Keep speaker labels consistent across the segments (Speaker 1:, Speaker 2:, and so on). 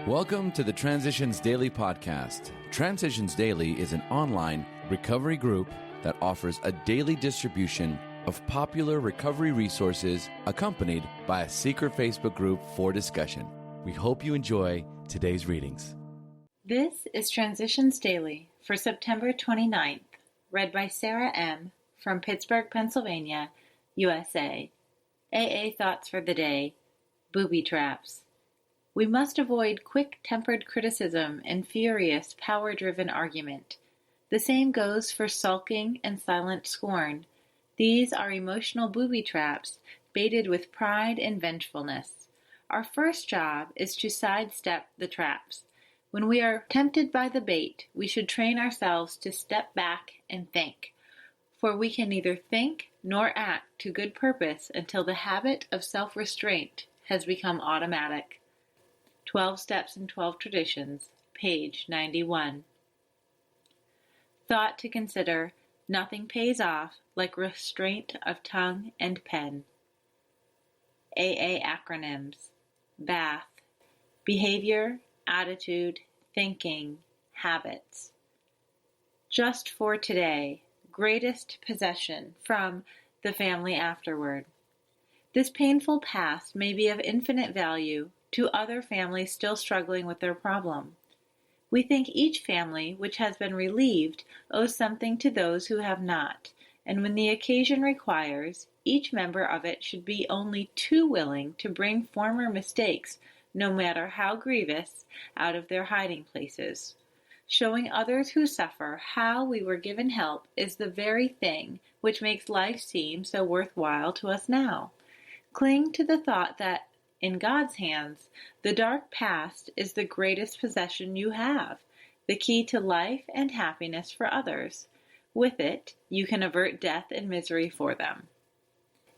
Speaker 1: Welcome to the Transitions Daily podcast. Transitions Daily is an online recovery group that offers a daily distribution of popular recovery resources accompanied by a secret Facebook group for discussion. We hope you enjoy today's readings.
Speaker 2: This is Transitions Daily for September 29th, read by Sarah M. from Pittsburgh, Pennsylvania, USA. AA Thoughts for the Day, Booby Traps. We must avoid quick-tempered criticism and furious, power-driven argument. The same goes for sulking and silent scorn. These are emotional booby traps, baited with pride and vengefulness. Our first job is to sidestep the traps. When we are tempted by the bait, we should train ourselves to step back and think, for we can neither think nor act to good purpose until the habit of self-restraint has become automatic. 12 Steps and 12 Traditions, page 91. Thought to consider: nothing pays off like restraint of tongue and pen. AA acronyms: BATH, behavior, attitude, thinking, habits. Just for today, greatest possession from The Family Afterward. This painful past may be of infinite value to other families still struggling with their problem. We think each family which has been relieved owes something to those who have not, and when the occasion requires, each member of it should be only too willing to bring former mistakes, no matter how grievous, out of their hiding places. Showing others who suffer how we were given help is the very thing which makes life seem so worthwhile to us now. Cling to the thought that, in God's hands, the dark past is the greatest possession you have, the key to life and happiness for others. With it, you can avert death and misery for them.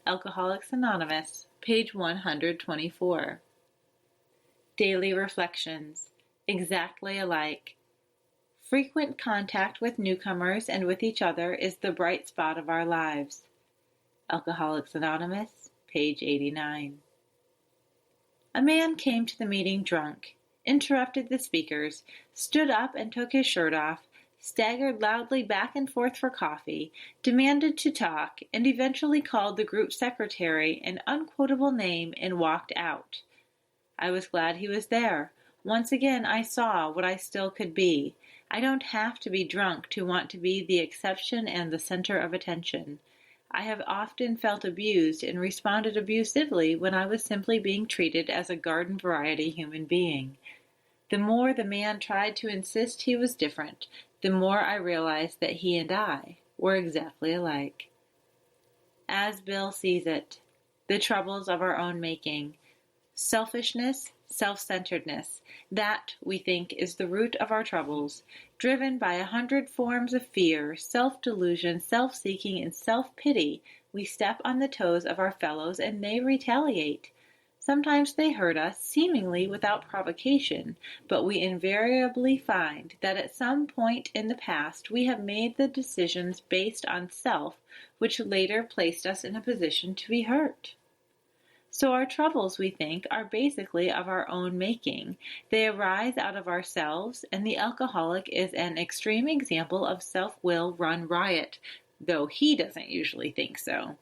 Speaker 2: Alcoholics Anonymous, page 124. Daily Reflections, exactly alike. Frequent contact with newcomers and with each other is the bright spot of our lives. Alcoholics Anonymous, page 89. A man came to the meeting drunk, interrupted the speakers, stood up and took his shirt off, staggered loudly back and forth for coffee, demanded to talk, and eventually called the group secretary an unquotable name and walked out. I was glad he was there. Once again I saw what I still could be. I don't have to be drunk to want to be the exception and the center of attention. I have often felt abused and responded abusively when I was simply being treated as a garden-variety human being. The more the man tried to insist he was different, the more I realized that he and I were exactly alike. As Bill sees it, the troubles of our own making. Selfishness, self-centeredness, that, we think, is the root of our troubles, driven by 100 forms of fear, self-delusion, self-seeking, and self-pity. We step on the toes of our fellows and they retaliate. Sometimes they hurt us, seemingly without provocation, but we invariably find that at some point in the past we have made the decisions based on self, which later placed us in a position to be hurt. So our troubles, we think, are basically of our own making. They arise out of ourselves, and the alcoholic is an extreme example of self-will run riot, though he doesn't usually think so.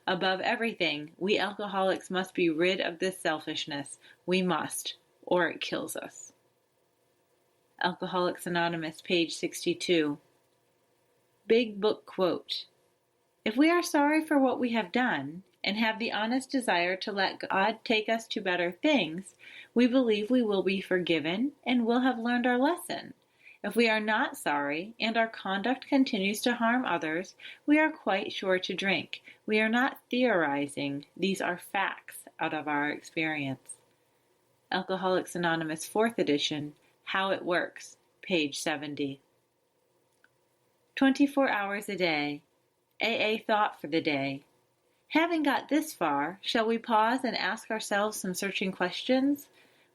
Speaker 2: Above everything, we alcoholics must be rid of this selfishness. We must, or it kills us. Alcoholics Anonymous, page 62. Big Book Quote: if we are sorry for what we have done, and have the honest desire to let God take us to better things, we believe we will be forgiven and will have learned our lesson. If we are not sorry, and our conduct continues to harm others, we are quite sure to drink. We are not theorizing. These are facts out of our experience. Alcoholics Anonymous 4th edition, How It Works, page 70. 24 hours a day. AA Thought for the Day. Having got this far, shall we pause and ask ourselves some searching questions?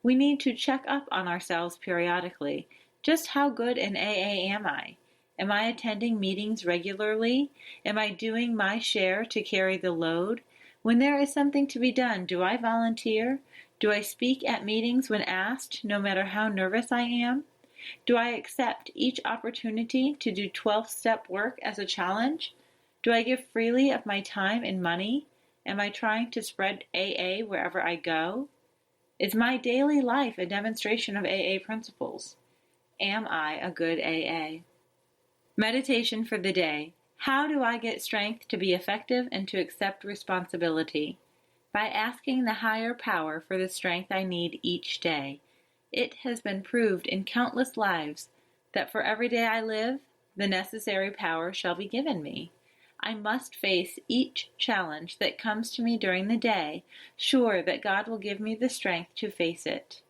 Speaker 2: We need to check up on ourselves periodically. Just how good in AA am I? Am I attending meetings regularly? Am I doing my share to carry the load? When there is something to be done, do I volunteer? Do I speak at meetings when asked, no matter how nervous I am? Do I accept each opportunity to do 12-step work as a challenge? Do I give freely of my time and money? Am I trying to spread AA wherever I go? Is my daily life a demonstration of AA principles? Am I a good AA? Meditation for the day. How do I get strength to be effective and to accept responsibility? By asking the higher power for the strength I need each day. It has been proved in countless lives that for every day I live, the necessary power shall be given me. I must face each challenge that comes to me during the day, sure that God will give me the strength to face it.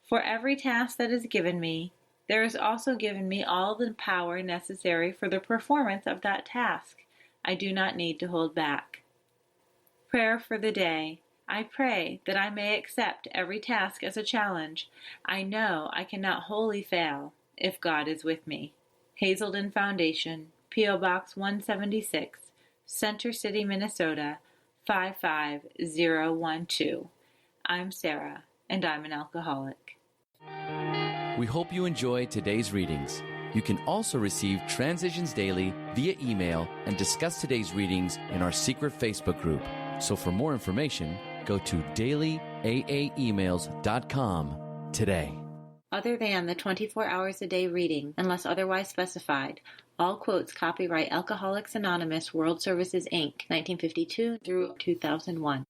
Speaker 2: For every task that is given me, there is also given me all the power necessary for the performance of that task. I do not need to hold back. Prayer for the day. I pray that I may accept every task as a challenge. I know I cannot wholly fail if God is with me. Hazelden Foundation, P.O. Box 176, Center City, Minnesota, 55012. I'm Sarah, and I'm an alcoholic.
Speaker 1: We hope you enjoyed today's readings. You can also receive Transitions Daily via email and discuss today's readings in our secret Facebook group. So for more information, go to dailyaaemails.com today.
Speaker 2: Other than the 24 hours a day reading, unless otherwise specified, all quotes copyright Alcoholics Anonymous World Services, Inc., 1952 through 2001.